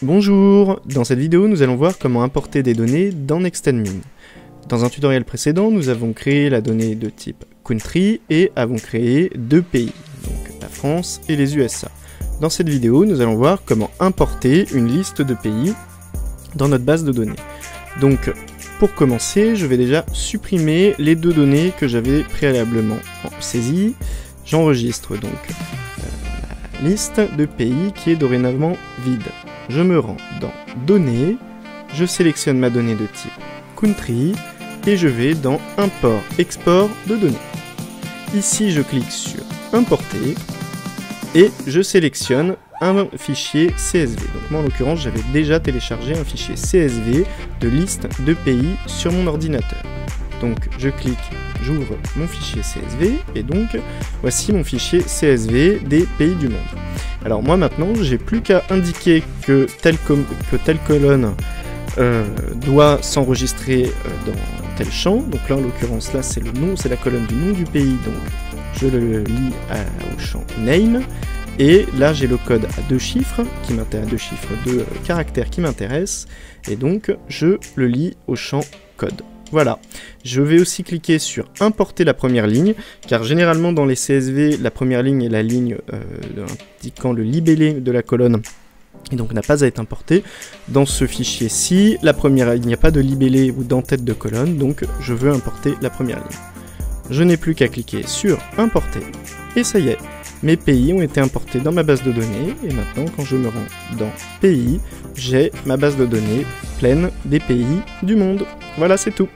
Bonjour! Dans cette vidéo, nous allons voir comment importer des données dans NextAdmin. Dans un tutoriel précédent, nous avons créé la donnée de type country et avons créé deux pays, donc la France et les USA. Dans cette vidéo, nous allons voir comment importer une liste de pays dans notre base de données. Donc, pour commencer, je vais déjà supprimer les deux données que j'avais préalablement saisies. J'enregistre donc la liste de pays qui est dorénavant vide. Je me rends dans Données, je sélectionne ma donnée de type Country et je vais dans Import, Export de données. Ici, je clique sur Importer et je sélectionne un fichier CSV. Donc moi, en l'occurrence, j'avais déjà téléchargé un fichier CSV de liste de pays sur mon ordinateur. Donc je clique, j'ouvre mon fichier CSV et donc voici mon fichier CSV des pays du monde. Alors moi maintenant, j'ai plus qu'à indiquer que telle colonne doit s'enregistrer dans tel champ. Donc là en l'occurrence là c'est le nom, c'est la colonne du nom du pays, donc je le lis au champ name. Et là j'ai le code à deux chiffres, deux caractères qui m'intéressent, et donc je le lis au champ code. Voilà, je vais aussi cliquer sur importer la première ligne, car généralement dans les CSV, la première ligne est la ligne indiquant le libellé de la colonne, et donc n'a pas à être importée. Dans ce fichier-ci, la première ligne, il n'y a pas de libellé ou d'entête de colonne, donc je veux importer la première ligne. Je n'ai plus qu'à cliquer sur importer, et ça y est, mes pays ont été importés dans ma base de données, et maintenant quand je me rends dans pays, j'ai ma base de données pleine des pays du monde. Voilà, c'est tout.